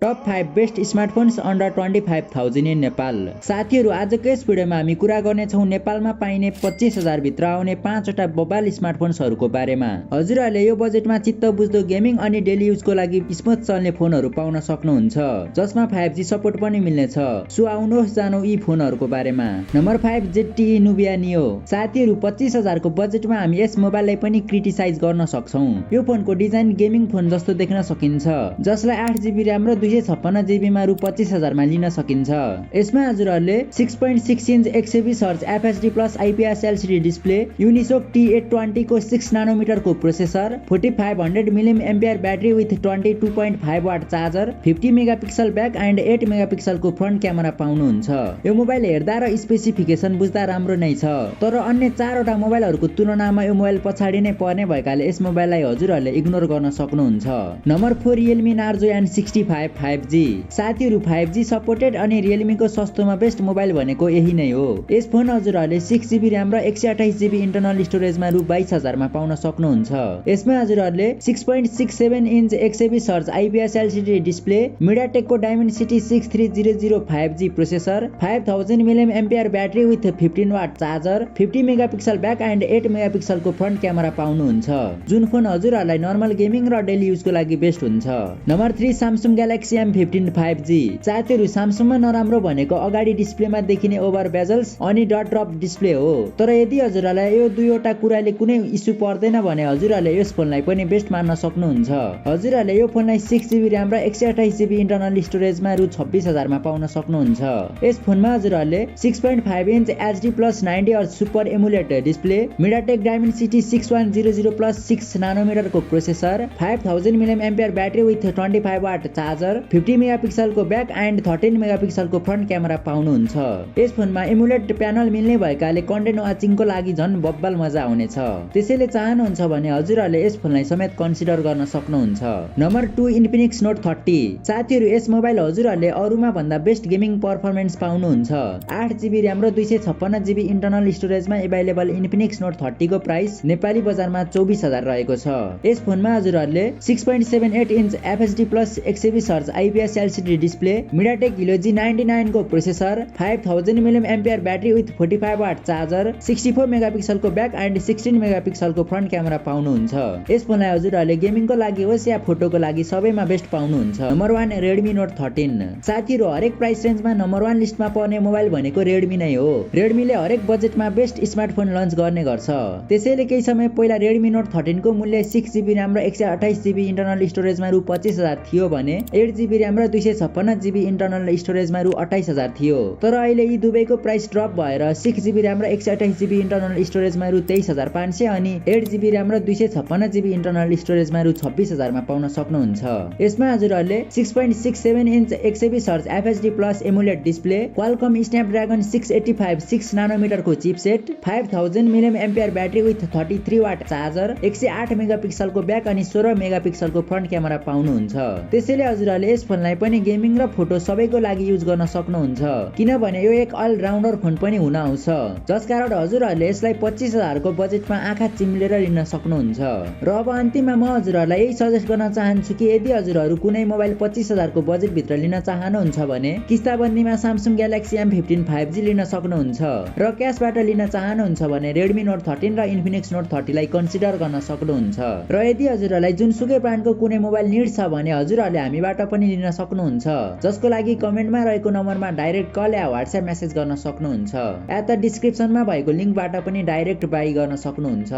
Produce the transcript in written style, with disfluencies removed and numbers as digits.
Top 5 best smartphones under 25,000 in Nepal. साथीहरू, आजको यस भिडियोमा हामी कुरा गर्नेछौँ नेपालमा पाइने 25,000 भित्र आउने 5वटा बबाल स्मार्टफोन्सहरूको बारेमा। हजुरहरूले यो बजेटमा चित्त बुझ्दो गेमिङ अनि डेली युजको लागि स्मुथ चल्ने फोनहरू पाउन सक्नुहुन्छ, जसमा 5G सपोर्ट पनि मिल्नेछ। सो आउनुहोस् जानौँ यी फोनहरूको बारेमा। Number 5 ZTE Nubia Neo। साथीहरू, 25,000 को बजेटमा हामी यस मोबाइललाई पनि क्रिटिसाइज गर्न सक्छौँ। यो फोनको डिजाइन गेमिङ फोन जस्तो देख्न सकिन्छ, जसलाई 8GB र्याम र 256GB मा रु 25,000 मा लिन सकिन्छ। यसमा हजुरहरूले 6.6 inch 120 hertz FHD plus IPS LCD display, Unisoc T820 को 6 नानोमिटर को processor, 4500 mAh battery with 22.5 watt charger, 50 megapixel back and 8 megapixel को फ्रन्ट क्यामेरा पाउनुहुन्छ। यो मोबाइल हेर्दा र स्पेसिफिकेसन बुझ्दा राम्रो नै छ, तर अन्य 4वटा मोबाइलहरूको तुलनामा यो मोबाइल पछाडि नै पर्ने भएकाले यस मोबाइललाई हजुरहरूले इग्नोर गर्न सक्नुहुन्छ। Number 4 Realme Narzo N65 5G। साथीहरू, 5G सपोर्टेड अनि Realme को सस्तोमा बेस्ट मोबाइल भनेको यही नै हो। यस फोन हजुरहरूले 6GB र्याम र 128GB इन्टरनल स्टोरेजमा रु 22,000 मा पाउन सक्नुहुन्छ। यसमा हजुरहरूले 6.67 inch 120 hertz IPS LCD display, मिडियाटेकको Dimensity 6300 5G processor, 5000 mAh battery with 15 watt charger, 50 megapixel back and 8 megapixel को फ्रन्ट क्यामेरा पाउनुहुन्छ, जुन फोन हजुरहरूलाई नर्मल गेमिङ र डेली युजको लागि बेस्ट हुन्छ। Number 3 Samsung Galaxy M15 5G। साथीहरू, सामसुङमा नराम्रो भनेको अगाडि डिस्प्लेमा देखिने ओभर बेजल्स अनि डट ड्रप डिस्प्ले हो, तर यदि हजुरहरूलाई यो दुईवटा कुराले कुनै इस्यु पर्दैन भने हजुरहरूले यस फोनलाई पनि बेस्ट मान्न सक्नुहुन्छ। हजुरहरूले यो फोनलाई 6GB र्याम र 128GB इन्टरनल स्टोरेजमा रु 26,000 मा पाउन सक्नुहुन्छ। यस फोनमा हजुरहरूले 6.5 inch HD plus 90 hertz super AMOLED display, MediaTek Dimensity 6100 plus 6 nanometre को processor, 5000 mAh battery with 25 watt charger, 50 megapixel को ब्याक एन्ड 13 मेगापिक्सल को फ्रन्ट क्यामेरा पाउनुहुन्छ। यस फोनमा एमुलेट प्यानल मिल्ने भएकाले कन्टेन्ट वाचिङको लागि झन् बब्बल मजा आउनेछ। त्यसैले चाहनुहुन्छ भने हजुरहरूले यस फोनलाई समेत कन्सिडर गर्न सक्नुहुन्छ। Number 2 Infinix Note 30। साथीहरू, यस मोबाइल हजुरहरूले अरूमा भन्दा बेस्ट गेमिङ पर्फर्मेन्स पाउनुहुन्छ। 8GB र्याम र 256GB इन्टरनल स्टोरेजमा एभाइलेबल Infinix Note 30 को प्राइस नेपाली बजारमा 24,000 रहेको छ। यस फोनमा हजुरहरूले 6.78 inch FHD plus 120 hertz IPS LCD display, MediaTek Helio G99 को processor, 5000 mAh battery with 45 what charger, 64 megapixel को ब्याक एन्ड 16 मेगापिक्सल को फ्रन्ट क्यामेरा पाउनुहुन्छ। यस फोनलाई हजुरहरूले गेमिङको लागि होस् या फोटोको लागि सबैमा बेस्ट पाउनुहुन्छ। Number 1 Redmi Note 13। साथीहरू, हरेक प्राइस रेन्जमा नम्बर 1 लिस्टमा पर्ने मोबाइल भनेको Redmi नै हो। Redmi ले हरेक बजेटमा बेस्ट स्मार्टफोन लन्च गर्ने गर्छ। त्यसैले केही समय पहिला Redmi Note 13 को मूल्य 6GB र्याम र 128GB इन्टरनल स्टोरेजमा रु 25,000 थियो भने 8GB र्याम र 256GB इन्टरनल स्टोरेजमा रु 28,000 थियो। तर अहिले यी दुवैको प्राइस ड्रप भएर 6GB र्याम र 128GB इन्टरनल स्टोरेजमा रु 23,500 अनि 8GB र्याम र 256GB इन्टरनल स्टोरेजमा रु 26,000 मा पाउन सक्नुहुन्छ। यसमा हजुरहरूले 6.67 inch 120 hertz FHD plus AMOLED display, Qualcomm Snapdragon 685 6 nanometre को chipset, 5000 mAh battery with 33 watt charger, 108 megapixel को ब्याक अनि 16 मेगापिक्सल को फ्रन्ट क्यामेरा पाउनुहुन्छ। त्यसैले हजुरहरूले यस फोनलाई पनि गेमिङ र फोटो सबैको लागि युज गर्न सक्नुहुन्छ, किनभने यो एक अल राउन्डर फोन पनि हुन आउँछ, जसकारण हजुरहरूले यसलाई 25,000 को बजेटमा आँखा चिम्लेर लिन सक्नुहुन्छ। र अब अन्तिममा म हजुरहरूलाई यही सजेस्ट गर्न चाहन्छु कि यदि हजुरहरू कुनै मोबाइल 25,000 को बजेट भित्र लिन चाहनुहुन्छ भने किस्ताबन्दीमा Samsung Galaxy M15 5G लिन सक्नुहुन्छ, र क्याशबाट लिन चाहनुहुन्छ भने Redmi Note 13 र Infinix Note 30 लाई कन्सिडर गर्न सक्नुहुन्छ। र यदि हजुरहरूलाई जुनसुकै ब्रान्डको कुनै मोबाइल निड छ भने हजुरहरूले हामीबाट पनि लिन सक्नुहुन्छ, जसको लागि कमेन्टमा रहेको नम्बरमा डाइरेक्ट कल या व्हाट्सएप मेसेज गर्न सक्नुहुन्छ, या त डिस्क्रिप्सनमा भएको लिङ्कबाट पनि डाइरेक्ट बाइ गर्न सक्नुहुन्छ।